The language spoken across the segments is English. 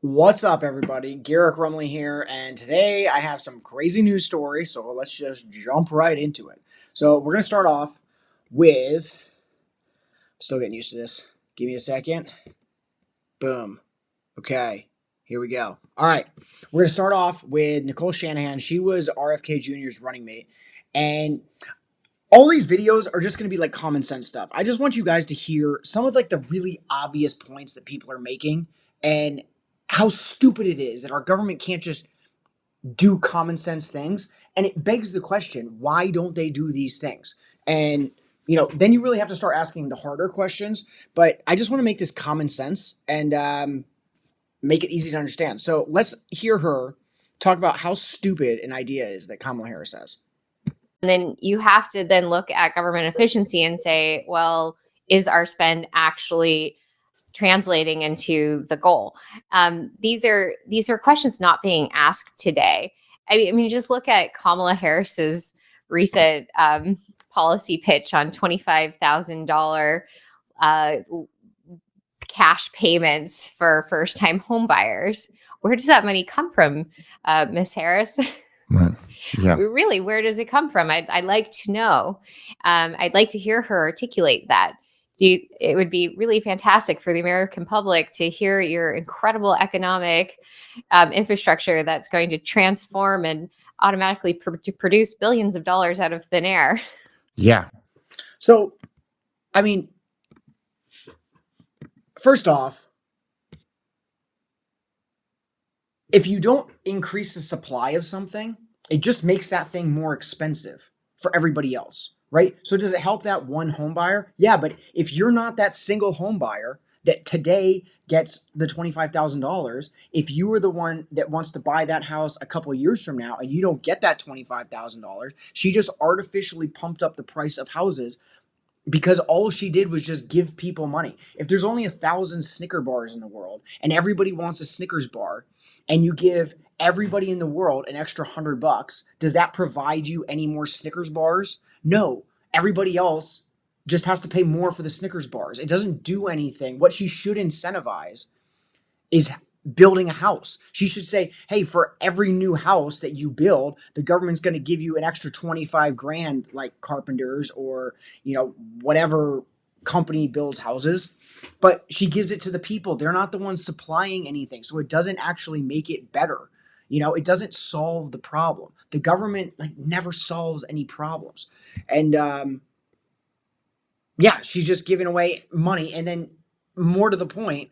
What's up, everybody? Garrick Rumley here, and today I have some crazy news story, so let's just jump right into it. So, we're going to start off with. Still getting used to this. Give me a second. Boom. Okay, here we go. All right, we're going to start off with Nicole Shanahan. She was RFK Jr.'s running mate, and all these videos are just going to be like common sense stuff. I just want you guys to hear some of like the really obvious points that people are making and how stupid it is that our government can't just do common sense things. And it begs the question, why don't they do these things? And then you really have to start asking the harder questions. But I just want to make this common sense and make it easy to understand. So let's hear her talk about how stupid an idea is that Kamala Harris has. And then you have to then look at government efficiency and say, well, is our spend actually translating into the goal? These are questions not being asked today. I mean, just look at Kamala Harris's recent policy pitch on $25,000 cash payments for first-time home buyers. Where does that money come from, Miss Harris? Right. Yeah. Really, where does it come from? I'd like to know. I'd like to hear her articulate that. It would be really fantastic for the American public to hear your incredible economic infrastructure that's going to transform and automatically produce billions of dollars out of thin air. Yeah. So, I mean, first off, if you don't increase the supply of something, it just makes that thing more expensive for everybody else, right? So does it help that one home buyer? Yeah, but if you're not that single home buyer that today gets the $25,000, if you were the one that wants to buy that house a couple of years from now and you don't get that $25,000, she just artificially pumped up the price of houses because all she did was just give people money. If there's only 1,000 Snicker bars in the world and everybody wants a Snickers bar and you give everybody in the world an extra $100, does that provide you any more Snickers bars? No. Everybody else just has to pay more for the Snickers bars. It doesn't do anything. What she should incentivize is building a house. She should say, hey, for every new house that you build, the government's going to give you an extra 25 grand, like Carpenters or, whatever company builds houses. But she gives it to the people. They're not the ones supplying anything. So it doesn't actually make it better. It doesn't solve the problem. The government never solves any problems. And she's just giving away money. And then more to the point,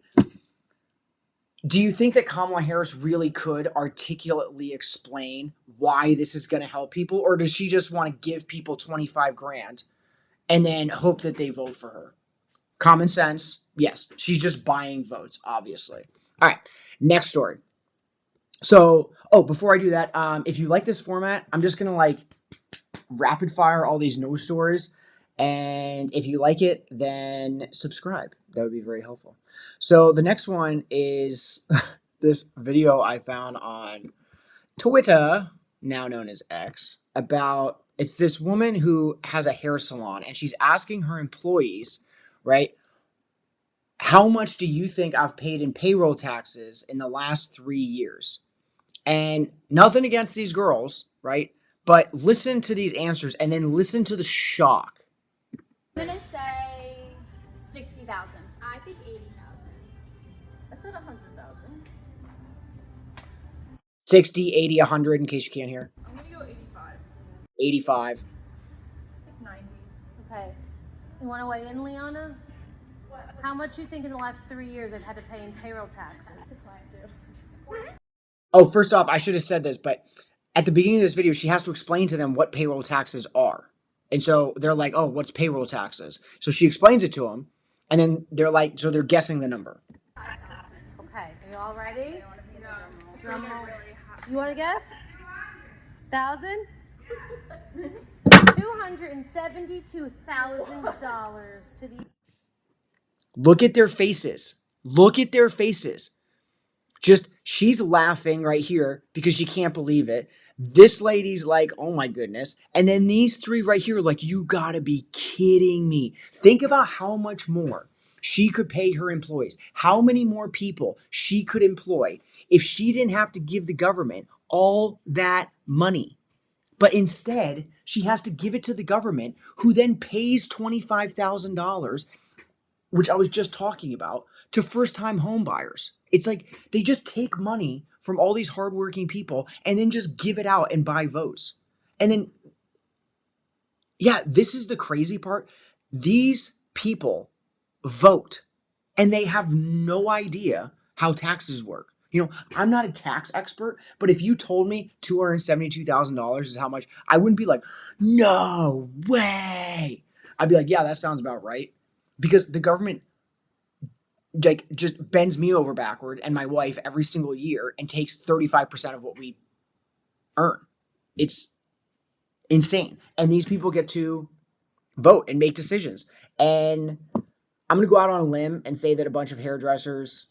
do you think that Kamala Harris really could articulately explain why this is going to help people? Or does she just want to give people 25 grand and then hope that they vote for her? Common sense. Yes. She's just buying votes, obviously. All right. Next story. So, before I do that, if you like this format, I'm just going to rapid fire all these news stories. And if you like it, then subscribe. That would be very helpful. So the next one is this video I found on Twitter, now known as X, it's this woman who has a hair salon and she's asking her employees, right? How much do you think I've paid in payroll taxes in the last 3 years? And nothing against these girls, right? But listen to these answers and then listen to the shock. I'm gonna say 60,000. I think 80,000. I said 100,000. 60, 80, 100 in case you can't hear. I'm gonna go 85. 85. 90. Okay. You want to weigh in, Liana? What? How much you think in the last 3 years I've had to pay in payroll taxes? What's the client do? Oh, first off, I should have said this, but at the beginning of this video, she has to explain to them what payroll taxes are. And so they're like, oh, what's payroll taxes? So she explains it to them, and then they're like, so they're guessing the number. Okay, are you all ready? No. You want to guess? 1,000? $272,000 to the... Look at their faces. Look at their faces. Just, she's laughing right here because she can't believe it. This lady's like, oh my goodness. And then these three right here, like, you gotta be kidding me. Think about how much more she could pay her employees, how many more people she could employ if she didn't have to give the government all that money. But instead, she has to give it to the government, who then pays $25,000, which I was just talking about, to first-time home buyers. It's like they just take money from all these hardworking people and then just give it out and buy votes. And then, yeah, this is the crazy part. These people vote and they have no idea how taxes work. You know, I'm not a tax expert, but if you told me $272,000 is how much, I wouldn't be like, no way. I'd be like, yeah, that sounds about right. Because the government like just bends me over backward and my wife every single year and takes 35% of what we earn. It's insane. And these people get to vote and make decisions. And I'm going to go out on a limb and say that a bunch of hairdressers,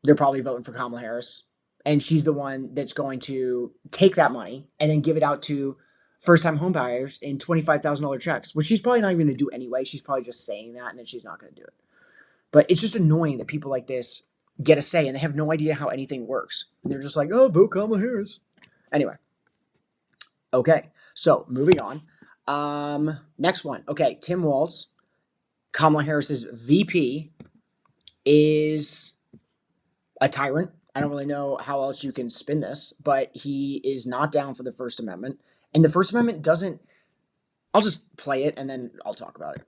they're probably voting for Kamala Harris. And she's the one that's going to take that money and then give it out to first-time home buyers in $25,000 checks, which she's probably not even going to do anyway. She's probably just saying that and then she's not going to do it. But it's just annoying that people like this get a say and they have no idea how anything works. And they're just like, oh, vote Kamala Harris. Anyway. Okay. So moving on. Next one. Okay. Tim Walz, Kamala Harris's VP, is a tyrant. I don't really know how else you can spin this, but he is not down for the First Amendment. And the First Amendment doesn't, I'll just play it and then I'll talk about it.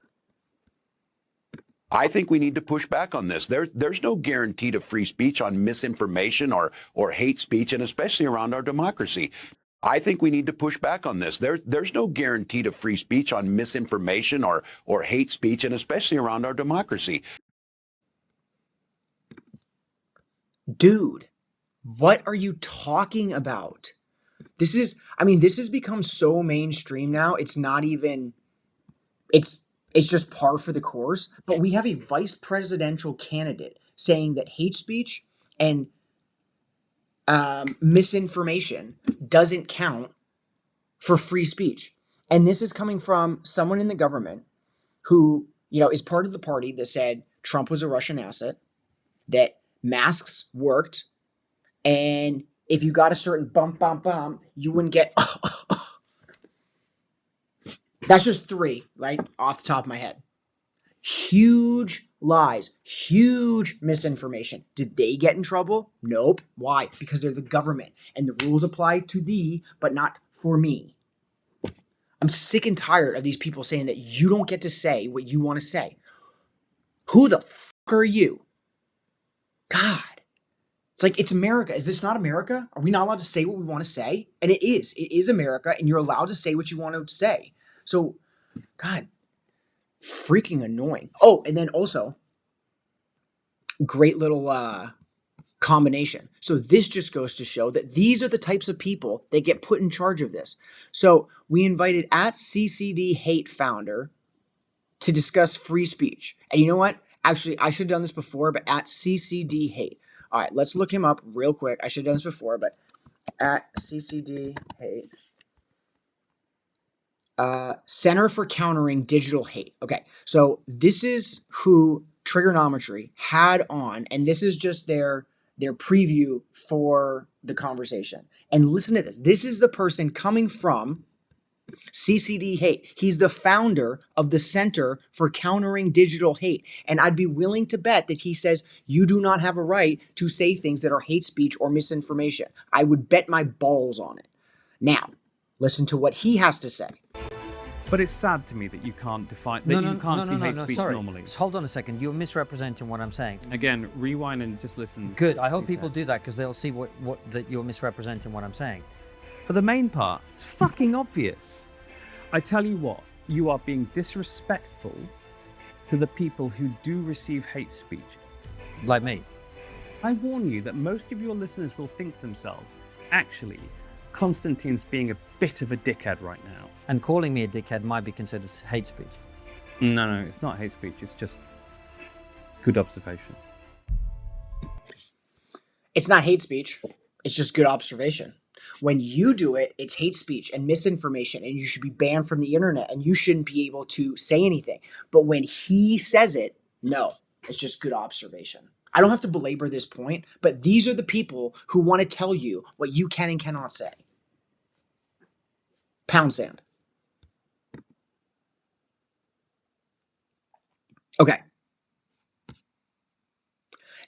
I think we need to push back on this. There's no guarantee to free speech on misinformation or hate speech, and especially around our democracy. I think we need to push back on this. There's no guarantee to free speech on misinformation or hate speech, and especially around our democracy. Dude, what are you talking about? This has become so mainstream now. It's not even, it's just par for the course. But we have a vice presidential candidate saying that hate speech and misinformation doesn't count for free speech. And this is coming from someone in the government who, is part of the party that said Trump was a Russian asset, that masks worked, and if you got a certain bump, you wouldn't get That's just three, right? Off the top of my head. Huge lies, huge misinformation. Did they get in trouble? Nope. Why? Because they're the government and the rules apply to thee, but not for me. I'm sick and tired of these people saying that you don't get to say what you want to say. Who the fuck are you? God. It's like, it's America. Is this not America? Are we not allowed to say what we want to say? And it is. It is America, and you're allowed to say what you want to say. So, God, freaking annoying. Oh, and then also, great little combination. So this just goes to show that these are the types of people that get put in charge of this. So we invited at CCD Hate founder to discuss free speech. And you know what? Actually, I should have done this before, but at CCD Hate. All right, let's look him up real quick. I should have done this before, but at CCD Hate. Center for Countering Digital Hate. Okay, so this is who Trigonometry had on, and this is just their preview for the conversation. And listen to this. This is the person coming from CCD Hate. He's the founder of the Center for Countering Digital Hate. And I'd be willing to bet that he says you do not have a right to say things that are hate speech or misinformation. I would bet my balls on it. Now, listen to what he has to say. But it's sad to me that you can't define, that you can't see hate speech normally. Just hold on a second. You're misrepresenting what I'm saying. Again, rewind and just listen. Good. I hope people do that because they'll see that you're misrepresenting what I'm saying. For the main part, it's fucking obvious. I tell you what, you are being disrespectful to the people who do receive hate speech. Like me. I warn you that most of your listeners will think to themselves, actually, Constantine's being a bit of a dickhead right now. And calling me a dickhead might be considered hate speech. No, it's not hate speech. It's just good observation. It's not hate speech. It's just good observation. When you do it, it's hate speech and misinformation, and you should be banned from the internet, and you shouldn't be able to say anything. But when he says it, No, it's just good observation. I don't have to belabor this point, but these are the people who want to tell you what you can and cannot say. Pound sand. Okay.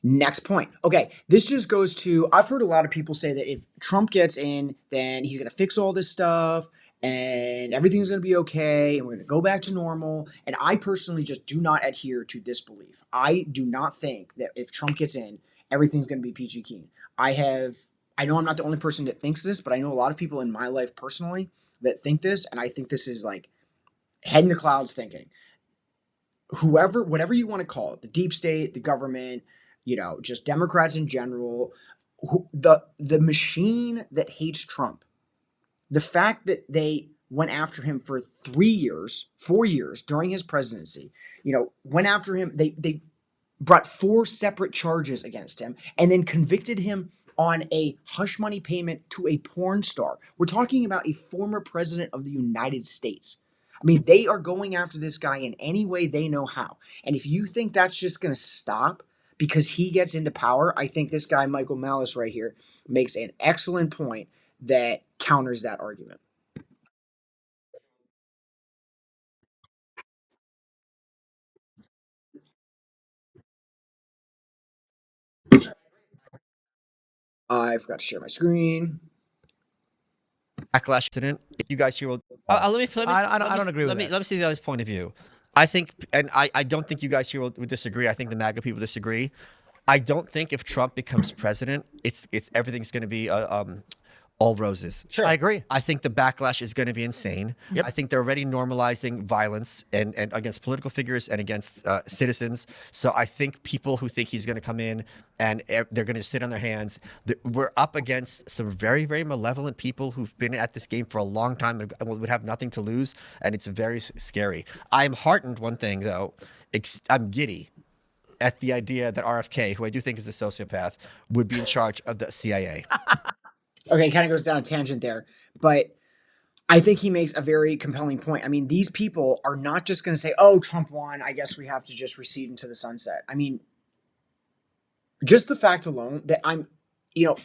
Next point. Okay, this just goes to, I've heard a lot of people say that if Trump gets in, then he's going to fix all this stuff and everything's going to be okay and we're going to go back to normal. And I personally just do not adhere to this belief. I do not think that if Trump gets in, everything's going to be peachy keen. I know I'm not the only person that thinks this, but I know a lot of people in my life personally that think this, and I think this is like head in the clouds thinking. Whatever you want to call it, the deep state, the government, just Democrats in general, the machine that hates Trump, the fact that they went after him for 4 years during his presidency, went after him, they brought 4 separate charges against him and then convicted him on a hush money payment to a porn star. We're talking about a former president of the United States. I mean, they are going after this guy in any way they know how. And if you think that's just going to stop because he gets into power, I think this guy, Michael Malice right here, makes an excellent point that counters that argument. I forgot to share my screen. Backlash incident. If you guys here will, let me. I don't agree with that. Let me see the other point of view. I think, and I don't think you guys here will disagree. I think the MAGA people disagree. I don't think if Trump becomes president, it's everything's going to be all roses. Sure, I agree. I think the backlash is going to be insane. Yep. I think they're already normalizing violence and against political figures and against citizens. So I think people who think he's going to come in and they're going to sit on their hands. We're up against some very, very malevolent people who've been at this game for a long time and would have nothing to lose. And it's very scary. I'm heartened, one thing, though. I'm giddy at the idea that RFK, who I do think is a sociopath, would be in charge of the CIA. Okay, it kind of goes down a tangent there, but I think he makes a very compelling point. I mean, these people are not just going to say, oh, Trump won, I guess we have to just recede into the sunset. I mean, just the fact alone that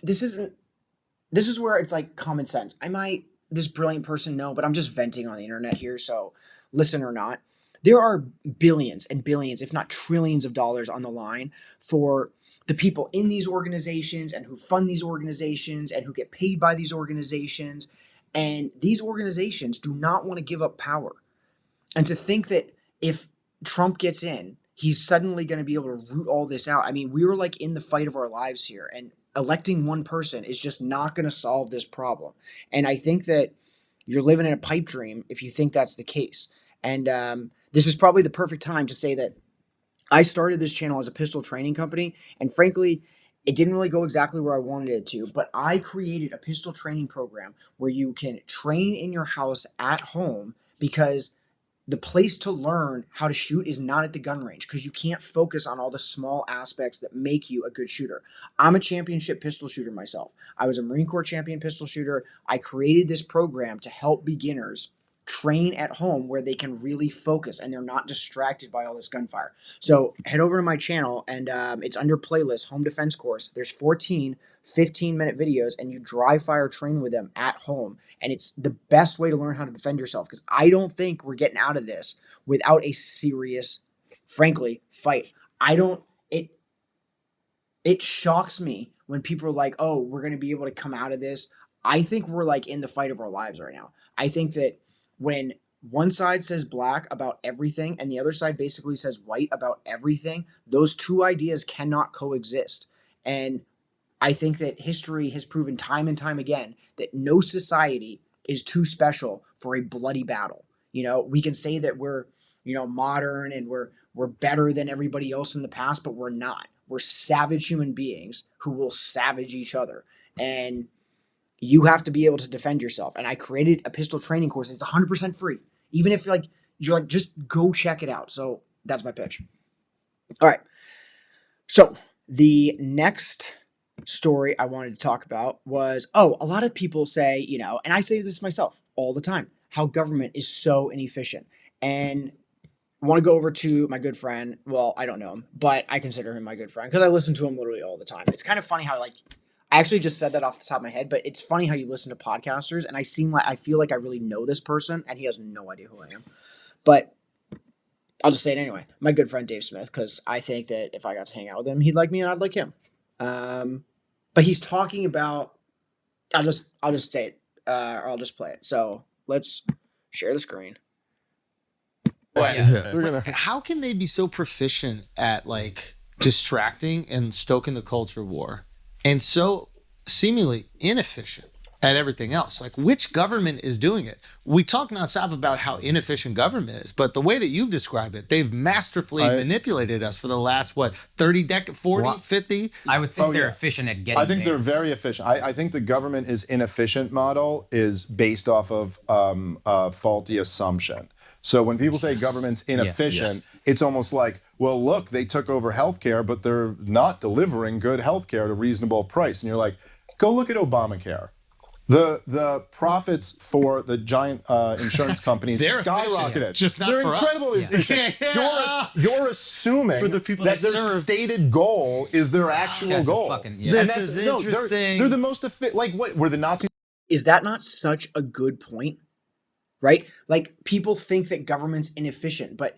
this is where it's like common sense. I might, this brilliant person, no, but I'm just venting on the internet here, so listen or not. There are billions and billions, if not trillions of dollars on the line for the people in these organizations and who fund these organizations and who get paid by these organizations. And these organizations do not want to give up power. And to think that if Trump gets in, he's suddenly going to be able to root all this out. I mean, we were like in the fight of our lives here, and electing one person is just not going to solve this problem. And I think that you're living in a pipe dream if you think that's the case. And this is probably the perfect time to say that I started this channel as a pistol training company, and frankly, it didn't really go exactly where I wanted it to, but I created a pistol training program where you can train in your house at home, because the place to learn how to shoot is not at the gun range, because you can't focus on all the small aspects that make you a good shooter. I'm a championship pistol shooter myself. I was a Marine Corps champion pistol shooter. I created this program to help beginners train at home where they can really focus and they're not distracted by all this gunfire. So head over to my channel, and it's under playlist home defense course. There's 14 15-minute videos, and you dry fire train with them at home. And it's the best way to learn how to defend yourself, because I don't think we're getting out of this without a serious, frankly, fight. It shocks me when people are like, oh, we're going to be able to come out of this. I think we're like in the fight of our lives right now. I think that when one side says black about everything and the other side basically says white about everything, those two ideas cannot coexist. And I think that history has proven time and time again that no society is too special for a bloody battle. We can say that we're, modern and we're better than everybody else in the past, but we're not. We're savage human beings who will savage each other. And you have to be able to defend yourself. And I created a pistol training course. It's 100% free. Even if you're just go check it out. So that's my pitch. All right. So the next story I wanted to talk about was, a lot of people say, and I say this myself all the time, how government is so inefficient. And I want to go over to my good friend. Well, I don't know him, but I consider him my good friend because I listen to him literally all the time. It's kind of funny how like I actually just said that off the top of my head, but it's funny how you listen to podcasters and I feel like I really know this person and he has no idea who I am. But I'll just say it anyway. My good friend Dave Smith, because I think that if I got to hang out with him, he'd like me and I'd like him. But he's talking about. I'll just say it, or I'll just play it. So let's share the screen. How can they be so proficient at like distracting and stoking the culture war and so seemingly inefficient at everything else? Like, which government is doing it? We talk nonstop about how inefficient government is, but the way that you've described it, they've masterfully manipulated us for the last, 30 decades, 40, 50? I would think they're efficient at getting I think they're very efficient. I think the government is inefficient model is based off of a faulty assumption. So when people say government's inefficient, it's almost like, well, look, they took over healthcare, but they're not delivering good healthcare at a reasonable price. And you're like, go look at Obamacare. The profits for the giant insurance companies skyrocketed. Just not they're for us. incredibly efficient. You're assuming For the people that they their serve. stated goal is their actual goal. This is interesting. They're the most like what were the Nazis? Is that not such a good point? Right? Like people think that government's inefficient, but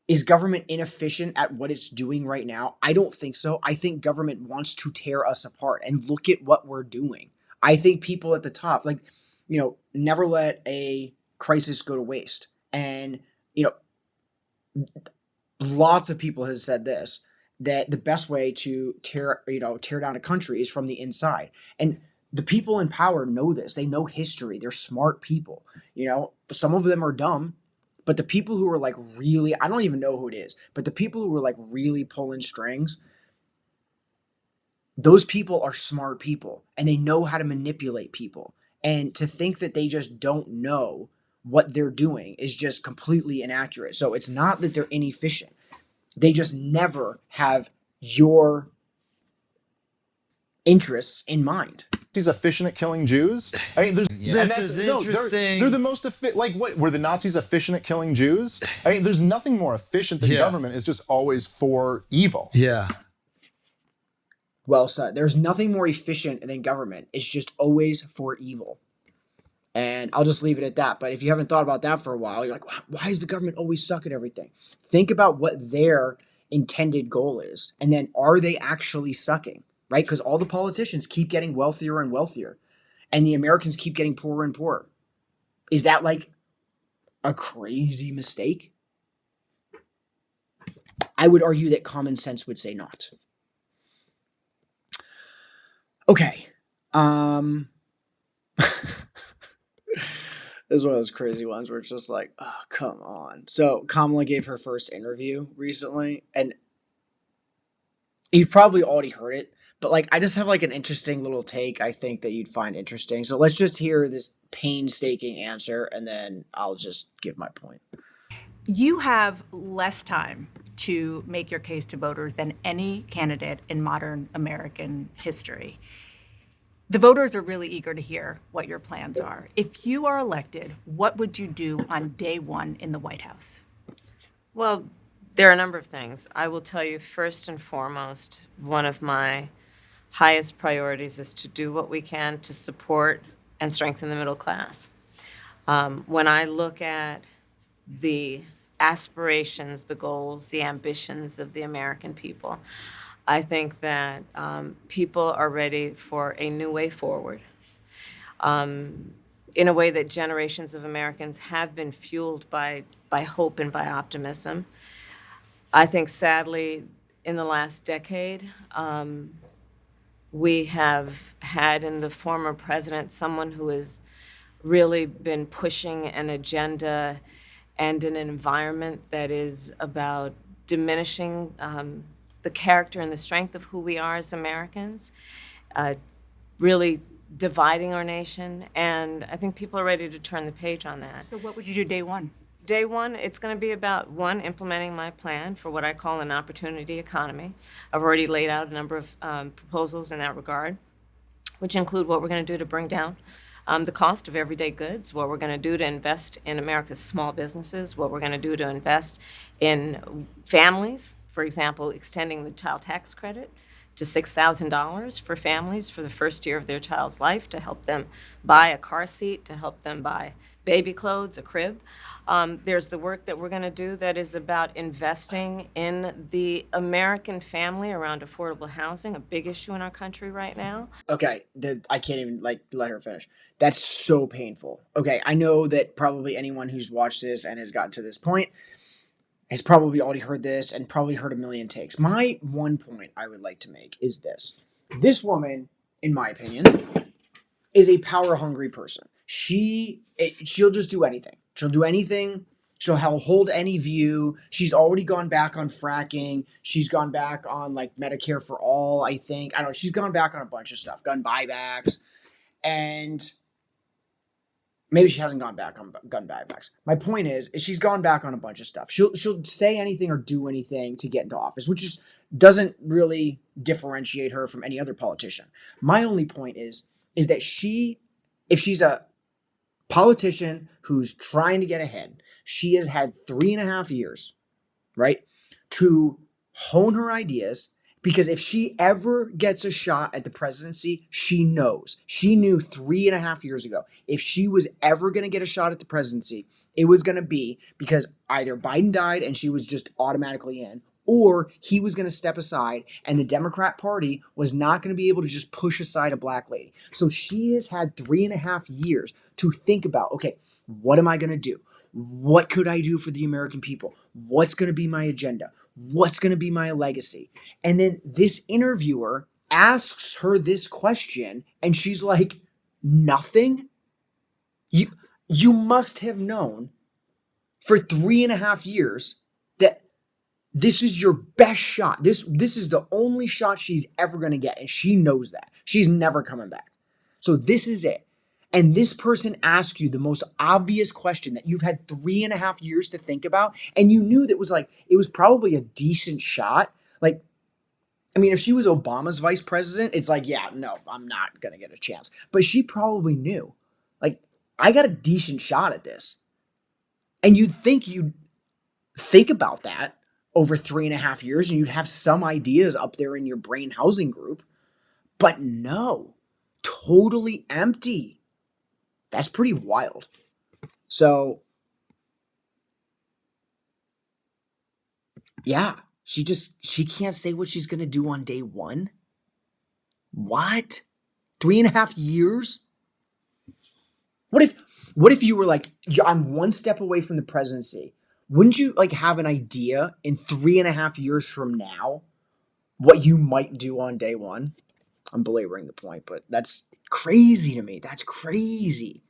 is government inefficient at what it's doing right now? I don't think so. I think government wants to tear us apart and look at what we're doing. I think people at the top, never let a crisis go to waste. And, lots of people have said this, that the best way to tear down a country is from the inside. And the people in power know this. They know history. They're smart people. Some of them are dumb, but the people who are like really, I don't even know who it is, but the people who are like really pulling strings, those people are smart people and they know how to manipulate people. And to think that they just don't know what they're doing is just completely inaccurate. So it's not that they're inefficient. They just never have your interests in mind. He's efficient at killing Jews. I mean, This is interesting. They're the most efficient. Like, what were the Nazis efficient at killing Jews? I mean, there's nothing more efficient than government. It's just always for evil. Yeah. Well said. There's nothing more efficient than government. It's just always for evil. And I'll just leave it at that. But if you haven't thought about that for a while, you're like, why does the government always suck at everything? Think about what their intended goal is. And then are they actually sucking? Right? Because all the politicians keep getting wealthier and wealthier. And the Americans keep getting poorer and poorer. Is that like a crazy mistake? I would argue that common sense would say not. Okay. This is one of those crazy ones where it's just like, oh, come on. So Kamala gave her first interview recently, and you've probably already heard it, but like I just have like an interesting little take I think that you'd find interesting. So let's just hear this painstaking answer, and then I'll just give my point. You have less time to make your case to voters than any candidate in modern American history. The voters are really eager to hear what your plans are. If you are elected, what would you do on day one in the White House? Well, there are a number of things. I will tell you, first and foremost, one of my highest priorities is to do what we can to support and strengthen the middle class. When I look at the aspirations, the goals, the ambitions of the American people, I think that people are ready for a new way forward, in a way that generations of Americans have been fueled by hope and by optimism. I think, sadly, in the last decade, we have had in the former president someone who has really been pushing an agenda and an environment that is about diminishing the character and the strength of who we are as Americans, really dividing our nation, and I think people are ready to turn the page on that. So what would you do day one? Day one, it's going to be about, one, implementing my plan for what I call an opportunity economy. I've already laid out a number of proposals in that regard, which include what we're going to do to bring down the cost of everyday goods, what we're going to do to invest in America's small businesses, what we're going to do to invest in families, for example, extending the child tax credit to $6,000 for families for the first year of their child's life to help them buy a car seat, to help them buy baby clothes, a crib. There's the work that we're going to do that is about investing in the American family around affordable housing, a big issue in our country right now. Okay, I can't even let her finish. That's so painful. Okay, I know that probably anyone who's watched this and has gotten to this point has probably already heard this and probably heard a million takes. My one point I would like to make is this. This woman, in my opinion, is a power-hungry person. She'll just do anything. She'll do anything. She'll hold any view. She's already gone back on fracking. She's gone back on like Medicare for all, I think. I don't know. She's gone back on a bunch of stuff, gun buybacks, and maybe she hasn't gone back on gun buybacks. My point is she's gone back on a bunch of stuff. She'll say anything or do anything to get into office, which doesn't really differentiate her from any other politician. My only point is that if she's a politician who's trying to get ahead, she has had 3.5 years, right, to hone her ideas. Because if she ever gets a shot at the presidency, she knows. She knew 3.5 years ago, if she was ever going to get a shot at the presidency, it was going to be because either Biden died and she was just automatically in, or he was going to step aside and the Democrat Party was not going to be able to just push aside a black lady. So she has had 3.5 years to think about, okay, what am I going to do? What could I do for the American people? What's going to be my agenda? What's going to be my legacy? And then this interviewer asks her this question and she's like, nothing? You must have known for 3.5 years that this is your best shot. This is the only shot she's ever going to get. And she knows that. She's never coming back. So this is it. And this person asked you the most obvious question that you've had 3.5 years to think about. And you knew that it was probably a decent shot. Like, I mean, if she was Obama's vice president, it's like, yeah, no, I'm not going to get a chance. But she probably knew, like, I got a decent shot at this. And you'd think about that over 3.5 years and you'd have some ideas up there in your brain housing group. But no, totally empty. That's pretty wild. So, yeah, she can't say what she's going to do on day one. What? 3.5 years? What if you were like, I'm one step away from the presidency? Wouldn't you like have an idea in 3.5 years from now what you might do on day one? I'm belaboring the point, but that's crazy to me. That's crazy.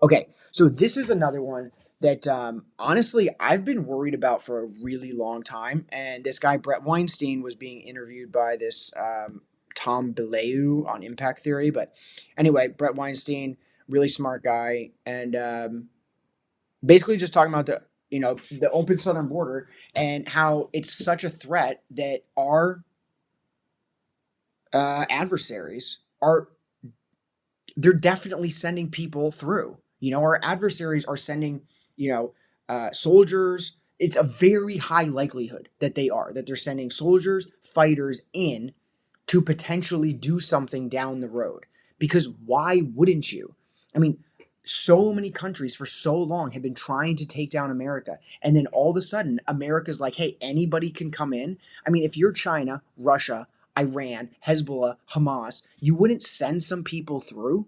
Okay, so this is another one that honestly I've been worried about for a really long time. And this guy, Brett Weinstein, was being interviewed by this Tom Bellew on Impact Theory. But anyway, Brett Weinstein, really smart guy, and basically just talking about the open southern border and how it's such a threat that our adversaries they're definitely sending people through. Our adversaries are sending, soldiers. It's a very high likelihood that they're sending soldiers, fighters in to potentially do something down the road. Because why wouldn't you? I mean, so many countries for so long have been trying to take down America. And then all of a sudden, America's like, hey, anybody can come in. I mean, if you're China, Russia, Iran, Hezbollah, Hamas, you wouldn't send some people through?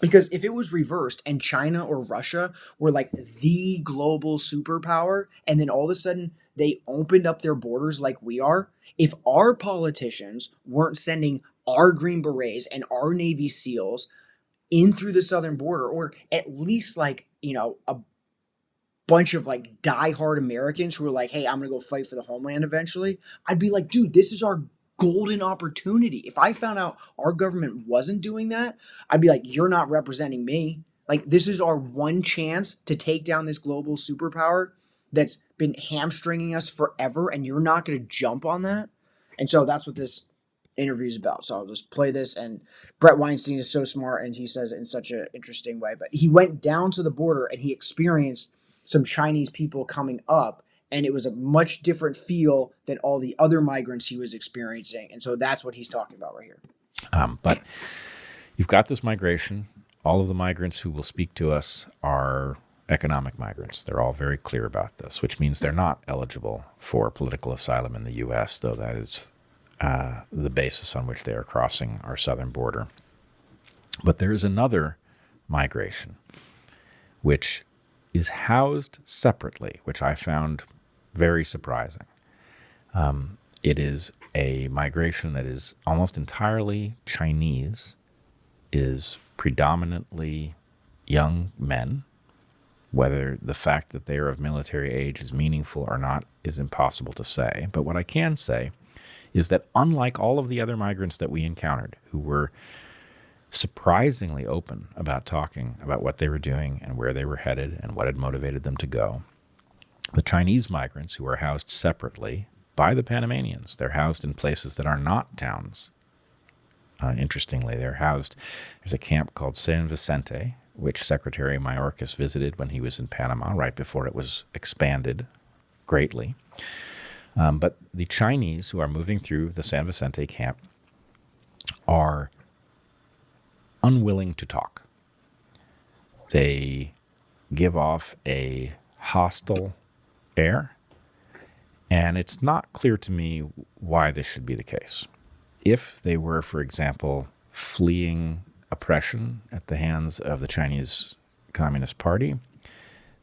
Because if it was reversed and China or Russia were like the global superpower, and then all of a sudden they opened up their borders like we are, if our politicians weren't sending our Green Berets and our Navy SEALs in through the southern border, or at least like, a bunch of like diehard Americans who are like, hey, I'm going to go fight for the homeland eventually, I'd be like, dude, this is our golden opportunity. If I found out our government wasn't doing that, I'd be like, you're not representing me. Like, this is our one chance to take down this global superpower that's been hamstringing us forever, and you're not going to jump on that. And so that's what this interview is about. So I'll just play this. And Brett Weinstein is so smart, and he says it in such an interesting way. But he went down to the border and he experienced some Chinese people coming up, and it was a much different feel than all the other migrants he was experiencing. And so that's what he's talking about right here. But you've got this migration. All of the migrants who will speak to us are economic migrants. They're all very clear about this, which means they're not eligible for political asylum in the U.S., though that is the basis on which they are crossing our southern border. But there is another migration, which is housed separately, which I found very surprising. It is a migration that is almost entirely Chinese, is predominantly young men. Whether the fact that they are of military age is meaningful or not is impossible to say. But what I can say is that unlike all of the other migrants that we encountered, who were surprisingly open about talking about what they were doing and where they were headed and what had motivated them to go, the Chinese migrants who are housed separately by the Panamanians, they're housed in places that are not towns. Interestingly, there's a camp called San Vicente, which Secretary Mayorkas visited when he was in Panama right before it was expanded greatly. But the Chinese who are moving through the San Vicente camp are unwilling to talk. They give off a hostile air, and it's not clear to me why this should be the case. If they were, for example, fleeing oppression at the hands of the Chinese Communist Party,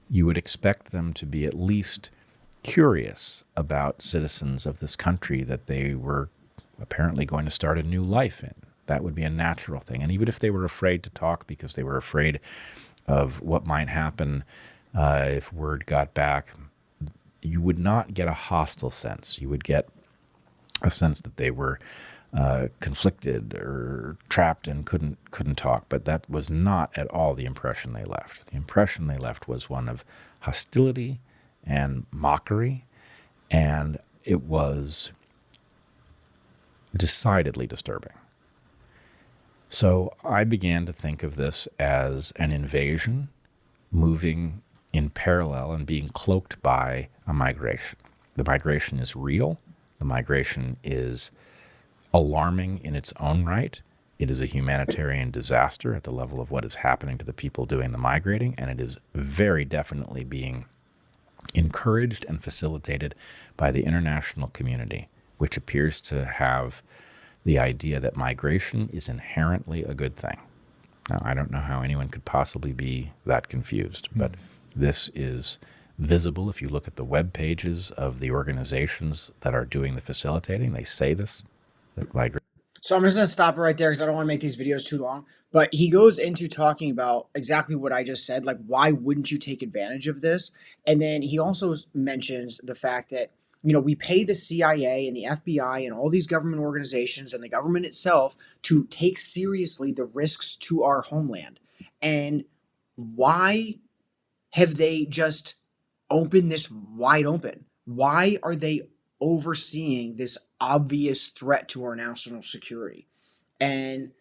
you would expect them to be at least curious about citizens of this country that they were apparently going to start a new life in. That would be a natural thing. And even if they were afraid to talk because they were afraid of what might happen if word got back, you would not get a hostile sense. You would get a sense that they were conflicted or trapped and couldn't talk. But that was not at all the impression they left. The impression they left was one of hostility and mockery, and it was decidedly disturbing. So I began to think of this as an invasion moving in parallel and being cloaked by a migration. The migration is real. The migration is alarming in its own right. It is a humanitarian disaster at the level of what is happening to the people doing the migrating, and it is very definitely being encouraged and facilitated by the international community, which appears to have the idea that migration is inherently a good thing. Now, I don't know how anyone could possibly be that confused, but this is visible if you look at the web pages of the organizations that are doing the facilitating. They say this, that migration. So I'm just going to stop it right there because I don't want to make these videos too long. But he goes into talking about exactly what I just said, like why wouldn't you take advantage of this? And then he also mentions the fact that, you know, we pay the CIA and the FBI and all these government organizations and the government itself to take seriously the risks to our homeland. And why have they just opened this wide open? Why are they overseeing this obvious threat to our national security? And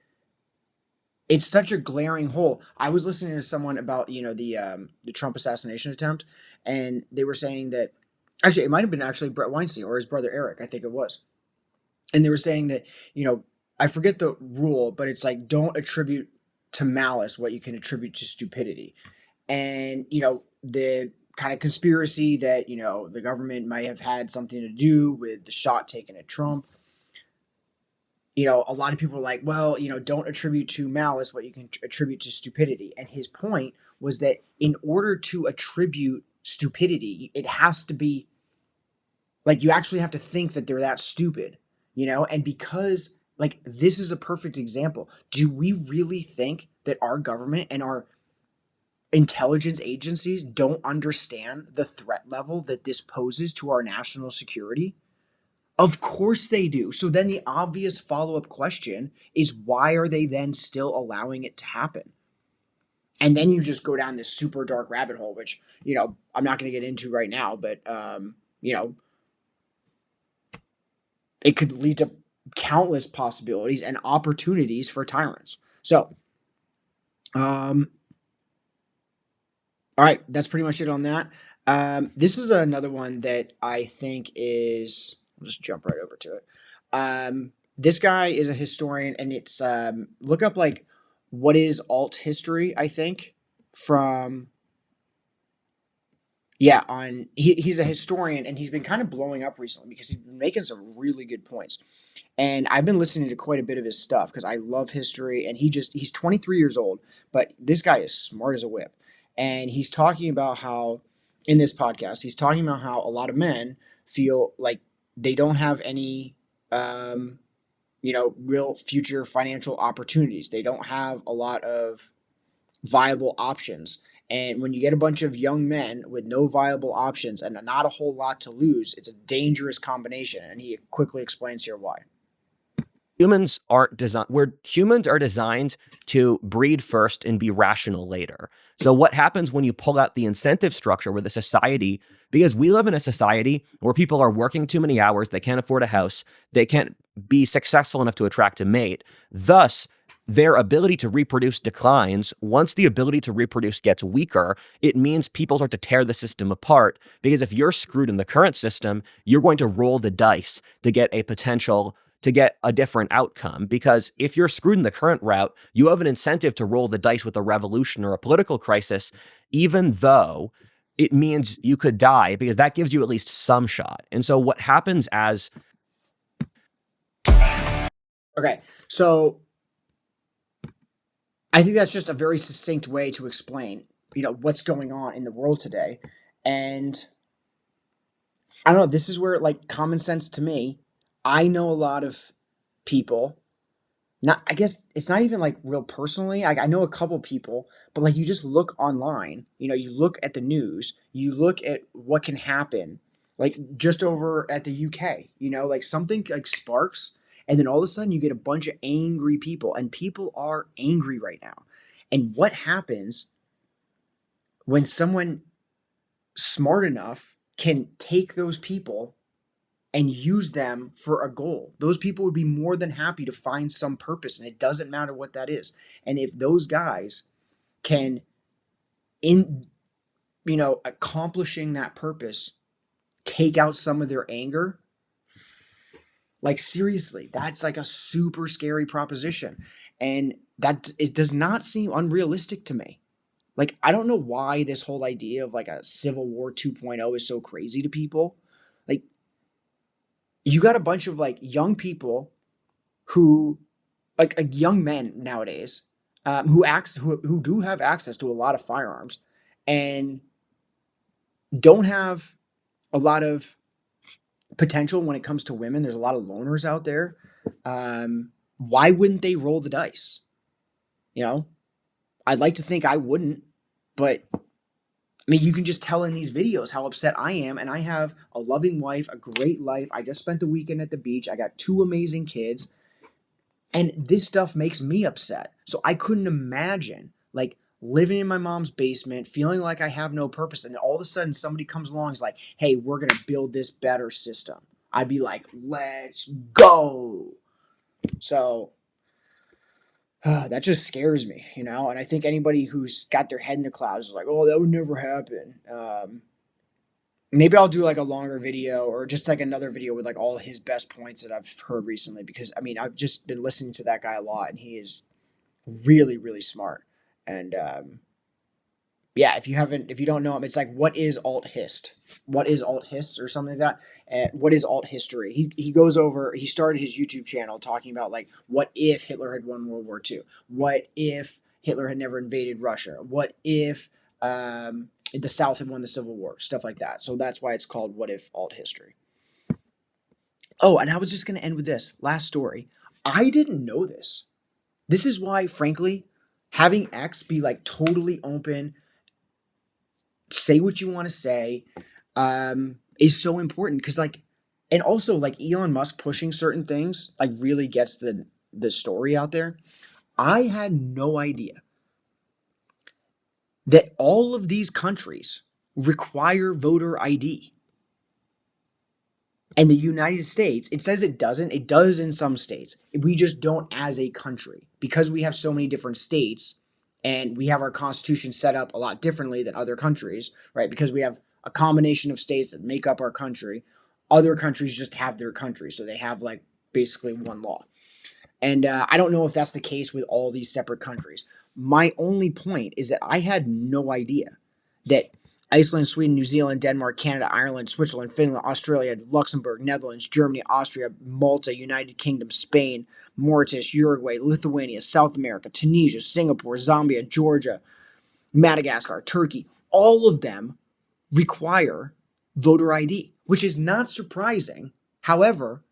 it's such a glaring hole. I was listening to someone about, you know, the Trump assassination attempt, and they were saying that actually it might have been actually Brett Weinstein or his brother Eric, I think it was. And they were saying that, you know, I forget the rule, but it's like don't attribute to malice what you can attribute to stupidity. And, you know, the kind of conspiracy that, you know, the government might have had something to do with the shot taken at Trump. You know, a lot of people are like, well, you know, don't attribute to malice what you can attribute to stupidity. And his point was that in order to attribute stupidity, it has to be like you actually have to think that they're that stupid, you know? And because like this is a perfect example. Do we really think that our government and our intelligence agencies don't understand the threat level that this poses to our national security? Of course they do. So then the obvious follow-up question is why are they then still allowing it to happen? And then you just go down this super dark rabbit hole, which, you know, I'm not going to get into right now, but, you know, it could lead to countless possibilities and opportunities for tyrants. So, all right, that's pretty much it on that. This is another one that I think is. I'll just jump right over to it. This guy is a historian, and it's look up like what is alt history. I think from he's a historian, and he's been kind of blowing up recently because he's been making some really good points. And I've been listening to quite a bit of his stuff because I love history. And he's 23 years old, but this guy is smart as a whip. And he's talking about how, in this podcast, he's talking about how a lot of men feel like they don't have any, real future financial opportunities. They don't have a lot of viable options. And when you get a bunch of young men with no viable options and not a whole lot to lose, it's a dangerous combination. And he quickly explains here why. Humans are designed to breed first and be rational later. So what happens when you pull out the incentive structure with a society, because we live in a society where people are working too many hours, they can't afford a house, they can't be successful enough to attract a mate. Thus, their ability to reproduce declines. Once the ability to reproduce gets weaker, it means people start to tear the system apart, because if you're screwed in the current system, you're going to roll the dice to get a different outcome. Because if you're screwed in the current route, you have an incentive to roll the dice with a revolution or a political crisis, even though it means you could die, because that gives you at least some shot. And so what happens as... Okay, so I think that's just a very succinct way to explain, what's going on in the world today. And I don't know, this is where, like, common sense to me, I know a lot of people, I guess it's not even like real personally. I know a couple people, but like you just look online, you look at the news, you look at what can happen, like just over at the UK, like something like sparks, and then all of a sudden you get a bunch of angry people, and people are angry right now. And what happens when someone smart enough can take those people and use them for a goal? Those people would be more than happy to find some purpose, and it doesn't matter what that is. And if those guys can, accomplishing that purpose, take out some of their anger, like seriously, that's like a super scary proposition. And that it does not seem unrealistic to me. Like, I don't know why this whole idea of like a Civil War 2.0 is so crazy to people. Like, you got a bunch of like young people who, like young men nowadays, who do have access to a lot of firearms and don't have a lot of potential when it comes to women. There's a lot of loners out there. Why wouldn't they roll the dice? I'd like to think I wouldn't, but I mean, you can just tell in these videos how upset I am, and I have a loving wife, a great life. I just spent the weekend at the beach. I got 2 amazing kids, and this stuff makes me upset. So I couldn't imagine like living in my mom's basement, feeling like I have no purpose, and all of a sudden somebody comes along and is like, hey, we're going to build this better system. I'd be like, let's go. So that just scares me, and I think anybody who's got their head in the clouds is like, oh, that would never happen. Maybe I'll do like a longer video, or just like another video with like all his best points that I've heard recently, because I mean, I've just been listening to that guy a lot, and he is really, really smart. And if you don't know him, it's like, what is alt hist? What is alt hist, or something like that? What is alt history? He started his YouTube channel talking about like, what if Hitler had won World War II? What if Hitler had never invaded Russia? What if the South had won the Civil War? Stuff like that. So that's why it's called What If Alt History. Oh, and I was just going to end with this last story. I didn't know this. This is why, frankly, having X be like totally open, say what you want to say, is so important. Because and also like Elon Musk pushing certain things like really gets the story out there. I had no idea that all of these countries require voter ID. And the United States, it says it doesn't. It does in some states. We just don't as a country. Because we have so many different states and we have our constitution set up a lot differently than other countries, right? Because we have a combination of states that make up our country. Other countries just have their country. So they have like basically one law. And I don't know if that's the case with all these separate countries. My only point is that I had no idea that Iceland, Sweden, New Zealand, Denmark, Canada, Ireland, Switzerland, Finland, Australia, Luxembourg, Netherlands, Germany, Austria, Malta, United Kingdom, Spain, Mauritius, Uruguay, Lithuania, South America, Tunisia, Singapore, Zambia, Georgia, Madagascar, Turkey, all of them require voter ID, which is not surprising. However,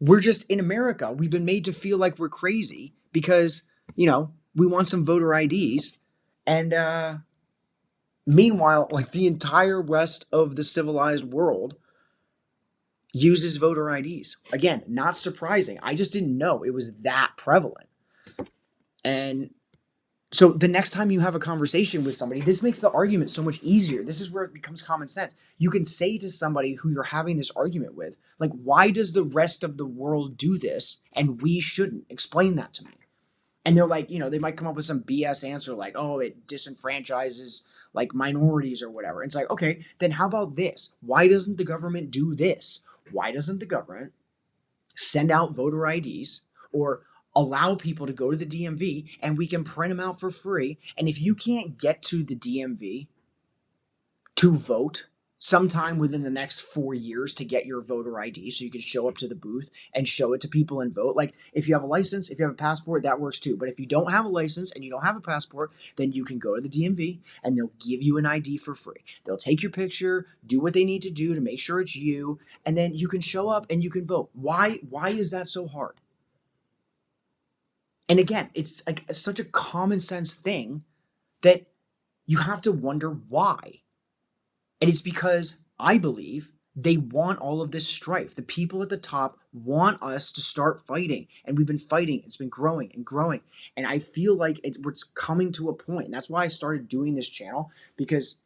we're just in America. We've been made to feel like we're crazy because, we want some voter IDs. And meanwhile, like the entire rest of the civilized world uses voter IDs. Again, not surprising. I just didn't know it was that prevalent. And so the next time you have a conversation with somebody, this makes the argument so much easier. This is where it becomes common sense. You can say to somebody who you're having this argument with, like, why does the rest of the world do this and we shouldn't? Explain that to me. And they're like, they might come up with some BS answer like, oh, it disenfranchises like minorities or whatever. And it's like, okay, then how about this? Why doesn't the government do this? Why doesn't the government send out voter IDs or allow people to go to the DMV and we can print them out for free? And if you can't get to the DMV to vote sometime within the next 4 years to get your voter ID so you can show up to the booth and show it to people and vote. Like if you have a license, if you have a passport, that works too. But if you don't have a license and you don't have a passport, then you can go to the DMV and they'll give you an ID for free. They'll take your picture, do what they need to do to make sure it's you, and then you can show up and you can vote. Why is that so hard? And again, it's like such a common sense thing that you have to wonder why. And it's because I believe they want all of this strife. The people at the top want us to start fighting. And we've been fighting. It's been growing and growing. And I feel like it's coming to a point. And that's why I started doing this channel, because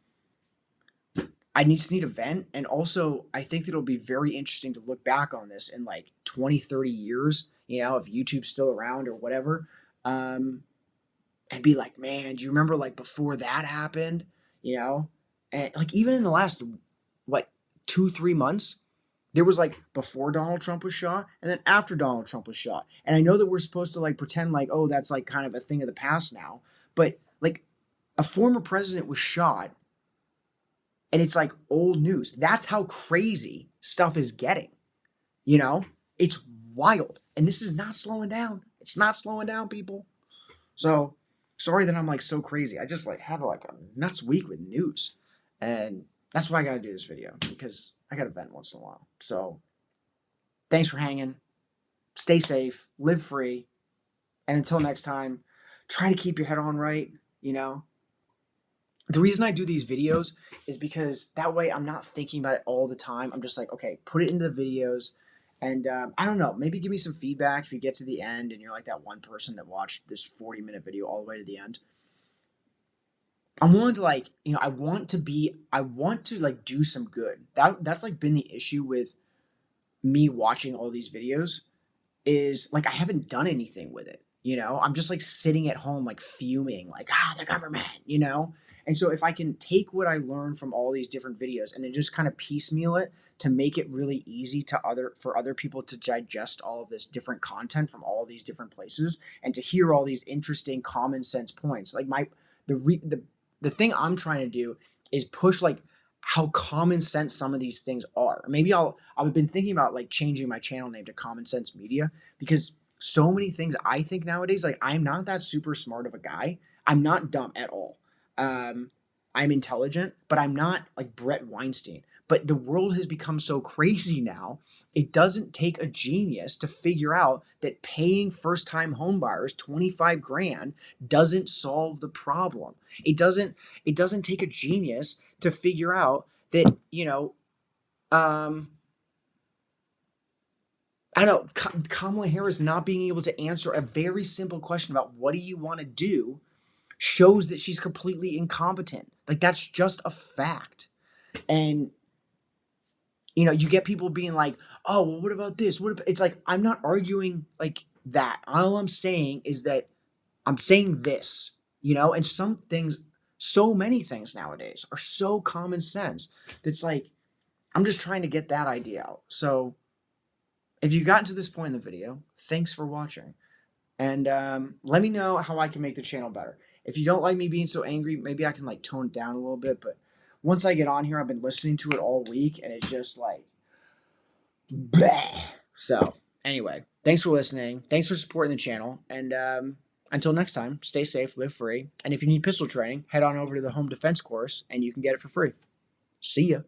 I just need a vent. And also, I think that it'll be very interesting to look back on this in like 20, 30 years, if YouTube's still around or whatever, and be like, man, do you remember like before that happened, And like even in the last, 2-3 months, there was like before Donald Trump was shot and then after Donald Trump was shot. And I know that we're supposed to like pretend like, oh, that's like kind of a thing of the past now. But like a former president was shot and it's like old news. That's how crazy stuff is getting. It's wild. And this is not slowing down. It's not slowing down, people. So sorry that I'm like so crazy. I just like had like a nuts week with news. And that's why I got to do this video, because I got to vent once in a while. So thanks for hanging. Stay safe, live free. And until next time, try to keep your head on right, The reason I do these videos is because that way I'm not thinking about it all the time. I'm just like, okay, put it into the videos. And I don't know, maybe give me some feedback if you get to the end and you're like that one person that watched this 40-minute video all the way to the end. I'm willing to like, I want to like do some good. That's like been the issue with me watching all these videos is like, I haven't done anything with it. I'm just like sitting at home, like fuming, like, the government, And so if I can take what I learned from all these different videos and then just kind of piecemeal it to make it really easy for other people to digest all of this different content from all these different places and to hear all these interesting common sense points. Like the thing I'm trying to do is push like how common sense some of these things are. Maybe I've been thinking about like changing my channel name to Common Sense Media, because so many things I think nowadays, like I'm not that super smart of a guy. I'm not dumb at all. I'm intelligent, but I'm not like Brett Weinstein. But the world has become so crazy now, it doesn't take a genius to figure out that paying first-time homebuyers $25,000 doesn't solve the problem. It doesn't take a genius to figure out that, I don't know, Kamala Harris not being able to answer a very simple question about what do you want to do shows that she's completely incompetent. Like that's just a fact. And You know, you get people being like, oh, well, what about this? What about, it's like, I'm not arguing like that. All I'm saying is that I'm saying this, you know, and some things, so many things nowadays are so common sense. That's like, I'm just trying to get that idea out. So if you got to this point in the video, thanks for watching. And let me know how I can make the channel better. If you don't like me being so angry, maybe I can like tone it down a little bit. But once I get on here, I've been listening to it all week and it's just like, bleh. So anyway, thanks for listening. Thanks for supporting the channel. And until next time, stay safe, live free. And if you need pistol training, head on over to the home defense course and you can get it for free. See ya.